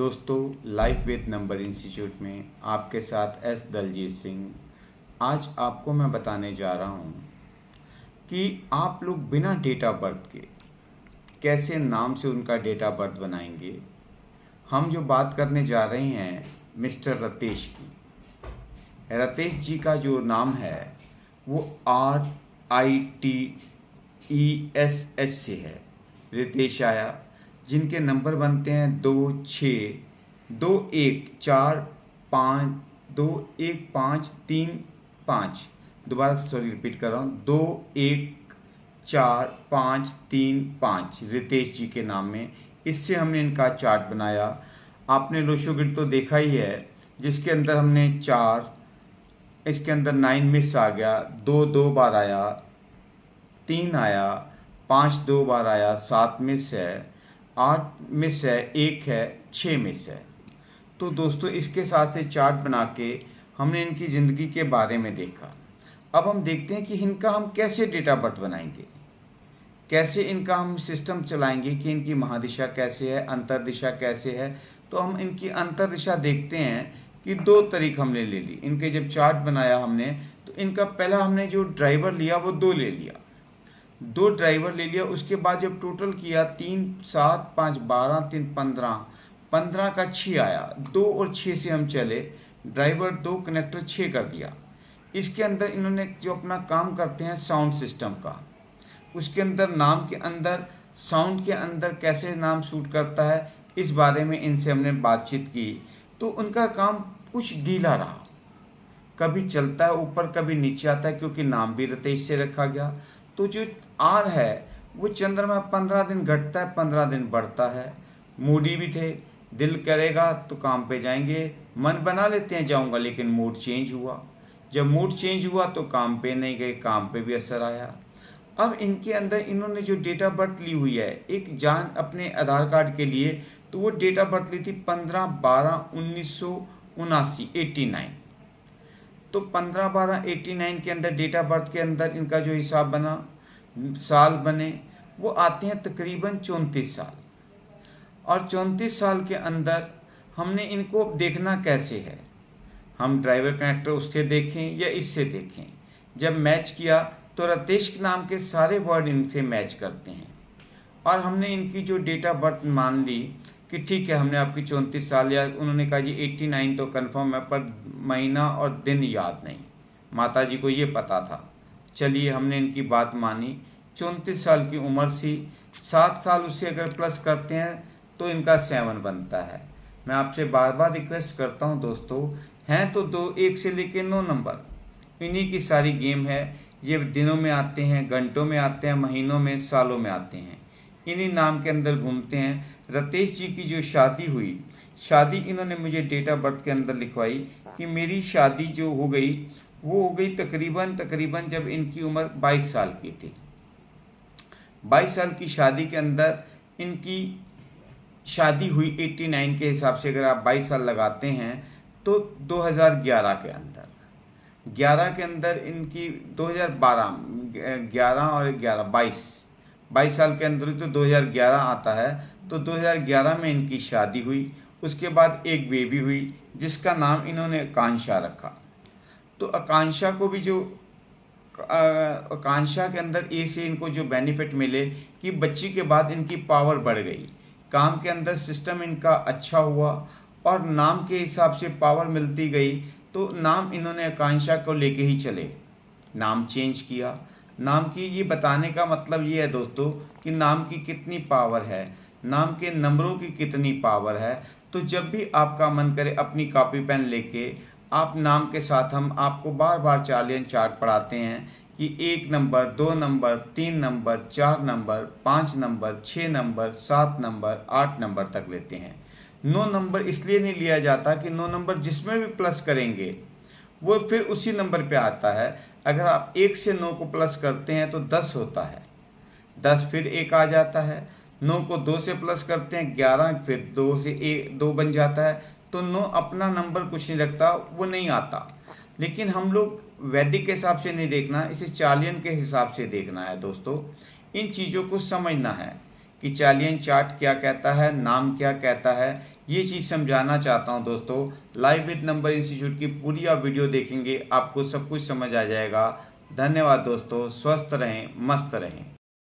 दोस्तों, life with number institute में आपके साथ एस दलजीत सिंह। आज आपको मैं बताने जा रहा हूँ कि आप लोग बिना डेट ऑफ बर्थ के कैसे नाम से उनका डेट ऑफ बर्थ बनाएंगे। हम जो बात करने जा रहे हैं मिस्टर रतेश की। रतेश जी का जो नाम है वो RITESH से है, रितेश आया, जिनके नंबर बनते हैं 262145 दोबारा रिपीट कर रहा हूँ 214535 रितेश जी के नाम में। इससे हमने इनका चार्ट बनाया। आपने लोशो ग्रिड तो देखा ही है, जिसके अंदर हमने 4, इसके अंदर 9 मिस आ गया, 2 2 बार आया, 3 आया, 5 2 बार आया, 7 मिस है, 8 मिस है, 1 है, 6 मिस है। तो दोस्तों इसके साथ से चार्ट बना के हमने इनकी ज़िंदगी के बारे में देखा। अब हम देखते हैं कि इनका हम कैसे डेट ऑफ बर्थ बनाएंगे, कैसे इनका हम सिस्टम चलाएंगे कि इनकी महादिशा कैसे है, अंतर्दिशा कैसे है। तो हम इनकी अंतर्दिशा देखते हैं कि 2 तारीख हमने ले ली। इनके जब चार्ट बनाया हमने तो इनका पहला हमने जो ड्राइवर लिया वो 2 ले लिया, 2 ड्राइवर ले लिया। उसके बाद जब टोटल किया 3 7 5 12 3 15 का 6 आया। 2 और 6 से हम चले, ड्राइवर 2 कनेक्टर 6 कर दिया। इसके अंदर इन्होंने जो अपना काम करते हैं साउंड सिस्टम का, उसके अंदर नाम के अंदर साउंड के अंदर कैसे नाम सूट करता है, इस बारे में इनसे हमने बातचीत की। तो उनका काम कुछ ढीला रहा, कभी चलता है ऊपर कभी नीचे आता है, क्योंकि नाम भी रतेश से रखा गया। तो जो आर है वो चंद्रमा 15 दिन घटता है, 15 दिन बढ़ता है। मूडी भी थे, दिल करेगा तो काम पे जाएंगे, मन बना लेते हैं जाऊंगा, लेकिन मूड चेंज हुआ। जब मूड चेंज हुआ तो काम पे नहीं गए, काम पे भी असर आया। अब इनके अंदर इन्होंने जो डेट ऑफ बर्थ ली हुई है एक जान अपने आधार कार्ड के लिए, तो वो डेट ऑफ बर्थ ली थी 15/12/1979 89। तो 15/12/89 के अंदर डेट ऑफ बर्थ के अंदर इनका जो हिसाब बना, साल बने, वो आते हैं तकरीबन 34 साल। और 34 साल के अंदर हमने इनको देखना कैसे है, हम ड्राइवर कनेक्टर उसके देखें या इससे देखें। जब मैच किया तो रतेश नाम के सारे वर्ड इनसे मैच करते हैं। और हमने इनकी जो डेट ऑफ बर्थ मान ली कि ठीक है, हमने आपकी 34 साल, या उन्होंने कहा जी 89 तो कंफर्म है, पर महीना और दिन याद नहीं। माता जी को ये पता था। चलिए हमने इनकी बात मानी। 34 साल की उम्र सी, 7 साल उससे अगर प्लस करते हैं तो इनका 7 बनता है। मैं आपसे बार बार रिक्वेस्ट करता हूं दोस्तों, हैं तो 2 1 से लेकर 9 नंबर, इन्हीं की सारी गेम है। ये दिनों में आते हैं, घंटों में आते हैं, महीनों में, सालों में आते हैं, इन्हीं नाम के अंदर घूमते हैं। रतेश जी की जो शादी हुई, शादी इन्होंने मुझे डेट ऑफ बर्थ के अंदर लिखवाई कि मेरी शादी जो हो गई वो हो गई तकरीबन जब इनकी उम्र 22 साल की थी। 22 साल की शादी के अंदर इनकी शादी हुई 89 के हिसाब से, अगर आप 22 साल लगाते हैं तो 2011 के अंदर, 11 के अंदर इनकी 2012 11 और 11 22 साल के अंदर तो 2011 आता है। तो 2011 में इनकी शादी हुई। उसके बाद एक बेबी हुई जिसका नाम इन्होंने आकांक्षा रखा। तो आकांक्षा को भी जो आकांक्षा के अंदर ए से इनको जो बेनिफिट मिले कि बच्ची के बाद इनकी पावर बढ़ गई, काम के अंदर सिस्टम इनका अच्छा हुआ और नाम के हिसाब से पावर मिलती गई। तो नाम इन्होंने आकांक्षा को लेके ही चले, नाम चेंज किया। नाम की ये बताने का मतलब ये है दोस्तों कि नाम की कितनी पावर है, नाम के नंबरों की कितनी पावर है। तो जब भी आपका मन करे अपनी कॉपी पेन लेके आप नाम के साथ, हम आपको बार बार चार्लियन चार्ट पढ़ाते हैं कि 1 number, 2 number, 3 number, 4 number, 5 number, 6 number, 7 number, 8 number तक लेते हैं। 9 नंबर इसलिए नहीं लिया जाता कि 9 नंबर जिसमें भी प्लस करेंगे वो फिर उसी नंबर पे आता है। अगर आप 1 से 9 को प्लस करते हैं तो 10 होता है, 10 फिर 1 आ जाता है। 9 को 2 से प्लस करते हैं 11, फिर 2 से 2 बन जाता है। तो 9 अपना नंबर कुछ नहीं रखता, वो नहीं आता। लेकिन हम लोग वैदिक के हिसाब से नहीं देखना, इसे चार्लियन के हिसाब से देखना है दोस्तों। इन चीज़ों को समझना है कि चार्लियन चार्ट क्या कहता है, नाम क्या कहता है, ये चीज़ समझाना चाहता हूँ दोस्तों। लाइव विद नंबर इंस्टीट्यूट की पूरी आप वीडियो देखेंगे, आपको सब कुछ समझ आ जाएगा। धन्यवाद दोस्तों, स्वस्थ रहें, मस्त रहें।